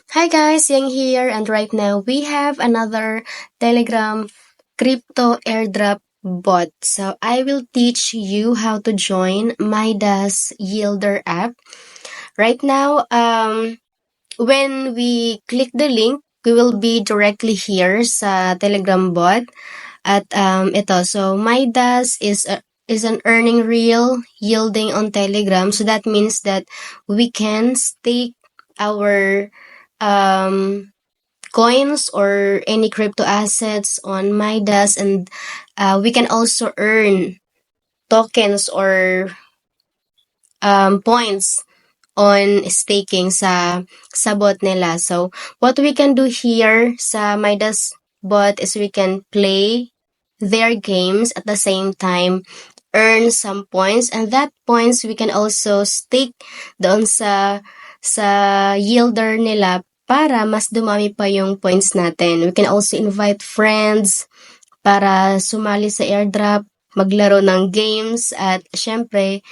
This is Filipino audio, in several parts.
Hi guys, Yang here, and right now we have another Telegram crypto airdrop bot. So I will teach you how to join Midas Yielder app. Right now, when we click the link, we will be directly here sa Telegram bot. At ito, so Midas is an earning reel yielding on Telegram. So that means that we can stake our um coins or any crypto assets on Midas, and we can also earn tokens or points on staking sa bot nila. So what we can do here sa Midas bot is we can play their games at the same time earn some points, and that points we can also stake doon sa yielder nila para mas dumami pa yung points natin. We can also invite friends para sumali sa airdrop, maglaro ng games, at syempre,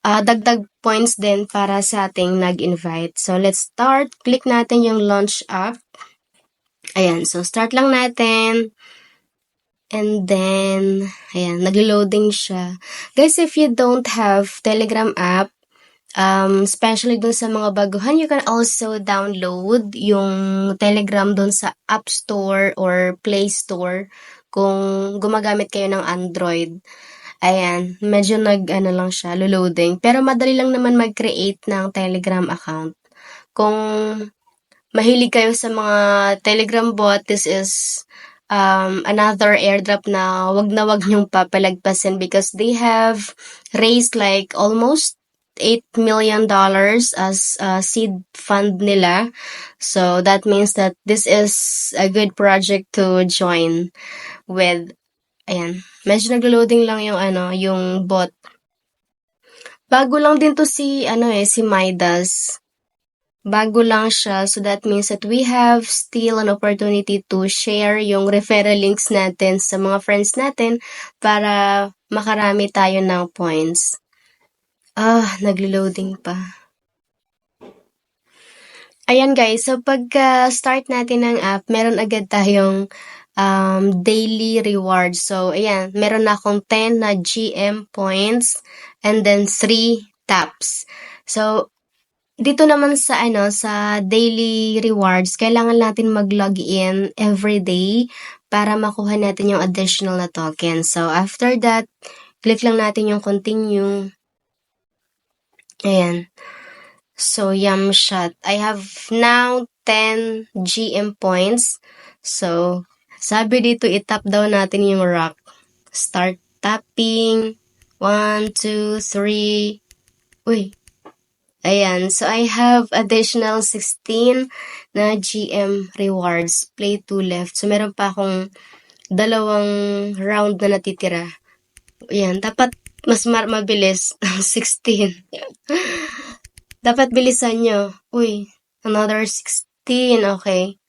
dagdag points din para sa ating nag-invite. So, let's start. Click natin yung launch app. Ayan, so start lang natin. And then, ayan, nag-loading siya. Guys, if you don't have Telegram app, especially dun sa mga baguhan, you can also download yung Telegram dun sa App Store or Play Store kung gumagamit kayo ng Android. Ayan, medyo ano lang siya, loading. Pero madali lang naman mag-create ng Telegram account. Kung mahilig kayo sa mga Telegram bot, this is another airdrop na wag niyong papalagpasin because they have raised like almost $8 million as seed fund nila. So that means that this is a good project to join with. Ayan, medyo naglo-loading lang yung bot. Bago lang din to si Midas. Bago lang siya, so that means that we have still an opportunity to share yung referral links natin sa mga friends natin para makarami tayo ng points. Naglo-loading pa. Ayan guys, so pagka-start natin ng app, meron agad tayong daily reward. So, ayan, meron na akong 10 na GM points and then 3 taps. So, dito naman sa daily rewards, kailangan natin mag-login every day para makuha natin yung additional na token. So, after that, click lang natin yung continue. Ayan. So, yum shot. I have now 10 GM points. So, sabi dito, itap daw natin yung rock. Start tapping. 1, 2, 3. Uy. Ayan. So, I have additional 16 na GM rewards. Play 2 left. So, meron pa akong 2 round na natitira. Ayan. Dapat mas mabilis. 16. Dapat bilisan nyo. Uy. Another 16. Okay.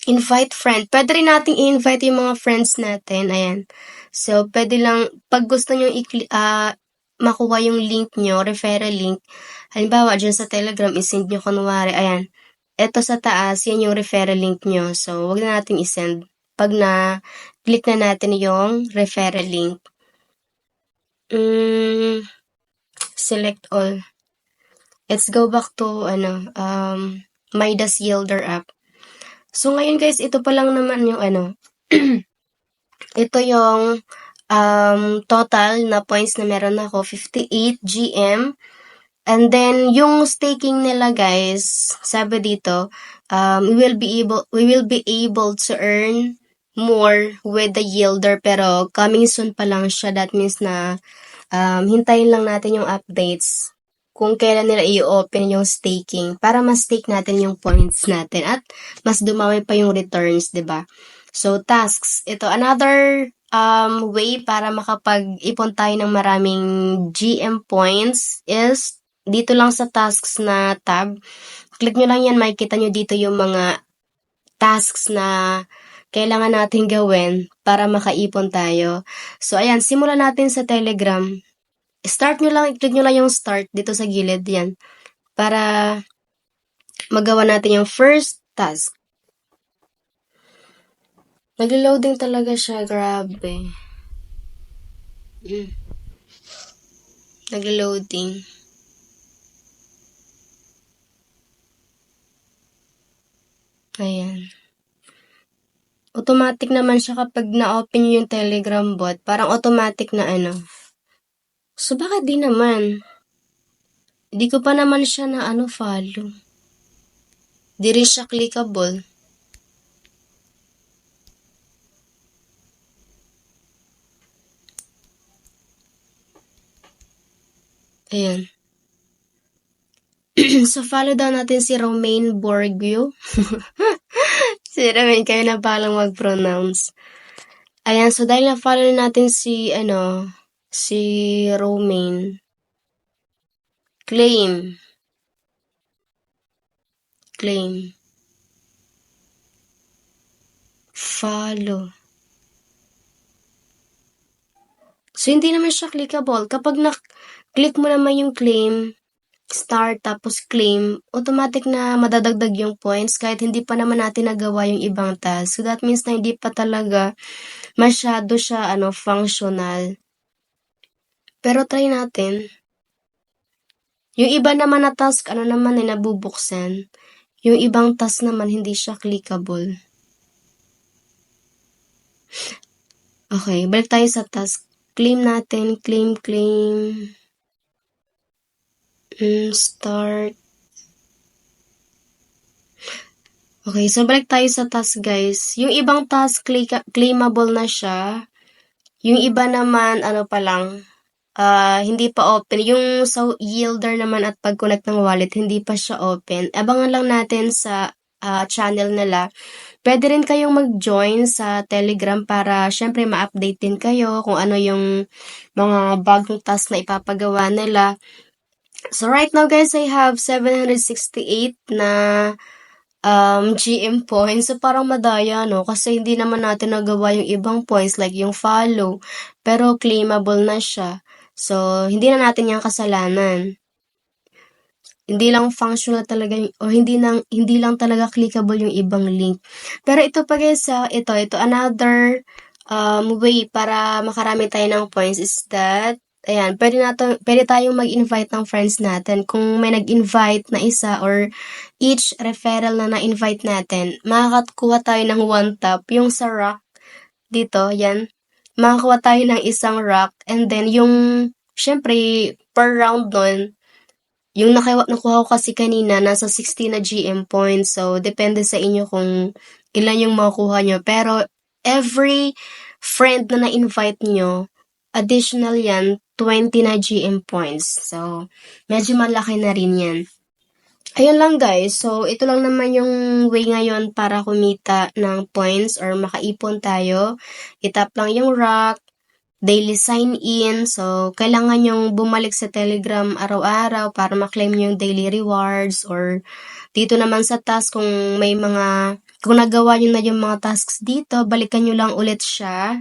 Invite friend. Pwede rin nating i-invite yung mga friends natin. Ayan. So, pwede lang, pag gusto nyo makuha yung link nyo, referral link, halimbawa, dyan sa Telegram, isend nyo kunwari, ayan, eto sa taas, yan yung referral link nyo. So, wag na natin isend. Pag click na natin yung referral link. Select all. Let's go back to, Midas Yielder app. So, ngayon guys, ito pa lang naman yung ito yung total na points na meron ako, 58 GM. And then, yung staking nila guys, sabi dito, we will be able to earn more with the yielder, pero coming soon pa lang siya. That means na hintayin lang natin yung updates kung kailan nila i-open yung staking para mas stake natin yung points natin at mas dumami pa yung returns, 'di ba? So, tasks. Ito, another way para makapag-ipon tayo ng maraming GM points is dito lang sa tasks na tab. Click nyo lang yan, makikita nyo dito yung mga tasks na kailangan natin gawin para makaipon tayo. So, ayan, simulan natin sa Telegram. Start nyo lang, click nyo lang yung start dito sa gilid, yan. Para magawa natin yung first task. Nag-loading talaga siya, grabe. Nag-loading. Ayan. Automatic naman siya kapag na-open nyo yung Telegram bot. Parang automatic na ano. So, bakit di naman? Di ko pa naman siya na follow. Di rin siya clickable. Ayan. So, follow daw natin si Romaine Borgio. Si Romaine, kayo na palang mag-pronounce. Ayan, so dahil na-follow natin si Romaine. Claim. Follow. So, hindi naman siya clickable. Kapag na-click mo naman yung claim, start, tapos claim, automatic na madadagdag yung points kahit hindi pa naman natin nagawa yung ibang task. So, that means na hindi pa talaga masyado siya, functional. Pero try natin. Yung iba naman na task, naman ay nabubuksan. Yung ibang task naman, hindi siya clickable. Okay, balik tayo sa task. Claim natin, claim. Start. Okay, so balik tayo sa task, guys. Yung ibang task, claimable na siya. Yung iba naman, pa lang, hindi pa open. Yung sa yielder naman at pag-connect ng wallet, hindi pa siya open. Abangan lang natin sa channel nila. Pwede rin kayong mag-join sa Telegram para syempre ma-update din kayo kung ano yung mga bagong task na ipapagawa nila. So right now guys, I have 768 na GM points. So parang madaya, no? Kasi hindi naman natin nagawa yung ibang points like yung follow. Pero claimable na siya. So hindi na natin yung kasalanan. Hindi lang functional talaga o hindi lang talaga clickable yung ibang link. Pero ito pa guys, ito another way para makarami tayo ng points is that ayan, pwede tayong mag-invite ng friends natin. Kung may nag-invite na isa or each referral na na-invite natin, makakakuha tayo ng one tap. Yung sa rock dito, yan, makakuha tayo ng isang rock and then yung syempre per round nun, yung nakuha ko kasi kanina, nasa 60 na GM points. So, depende sa inyo kung ilan yung makukuha nyo. Pero, every friend na na-invite nyo, additional yan, 20 na GM points. So, medyo malaki na rin yan. Ayun lang guys. So, ito lang naman yung way ngayon para kumita ng points or makaipon tayo. Itap lang yung rock, daily sign-in. So, kailangan yung bumalik sa Telegram araw-araw para ma-claim yung daily rewards or dito naman sa task kung nagawa nyo na yung mga tasks dito, balikan nyo lang ulit siya.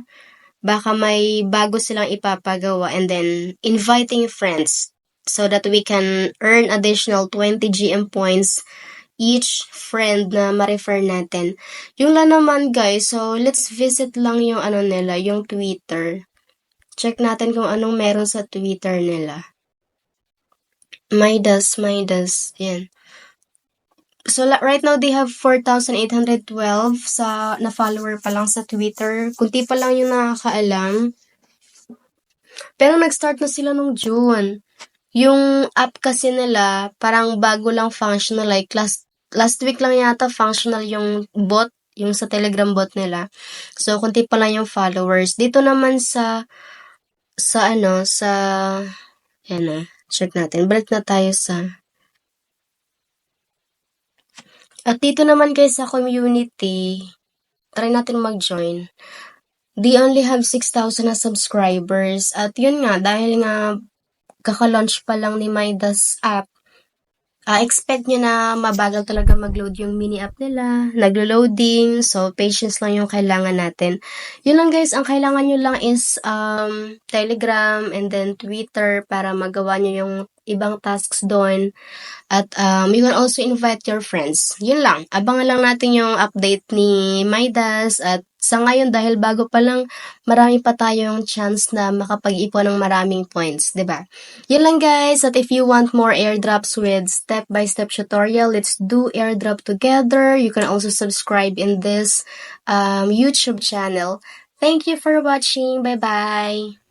Baka may bago silang ipapagawa and then inviting friends so that we can earn additional 20 GM points each friend na ma-refer natin. Yung lang naman guys, so let's visit lang yung nila, yung Twitter. Check natin kung anong meron sa Twitter nila. Midas. Yan. So, right now, they have 4,812 na follower pa lang sa Twitter. Kunti pa lang yung nakakaalam. Pero nag-start na sila nung June. Yung app kasi nila, parang bago lang functional. Like, last week lang yata functional yung bot, yung sa Telegram bot nila. So, kunti pa lang yung followers. Dito naman check natin. Balik na tayo at dito naman guys sa community, try natin mag-join. They only have 6,000 na subscribers. At yun nga, dahil nga kaka-launch pa lang ni Midas app, expect nyo na mabagal talaga mag-load yung mini app nila, naglo-loading, so patience lang yung kailangan natin. Yun lang guys, ang kailangan nyo lang is Telegram and then Twitter para magawa nyo yung ibang tasks doon. At you can also invite your friends. Yun lang. Abangan lang natin yung update ni Midas. At sa ngayon, dahil bago pa lang, marami pa tayong chance na makapag-ipon ng maraming points, 'di ba? Yun lang guys. At if you want more airdrops with step-by-step tutorial, let's do airdrop together. You can also subscribe in this YouTube channel. Thank you for watching. Bye-bye!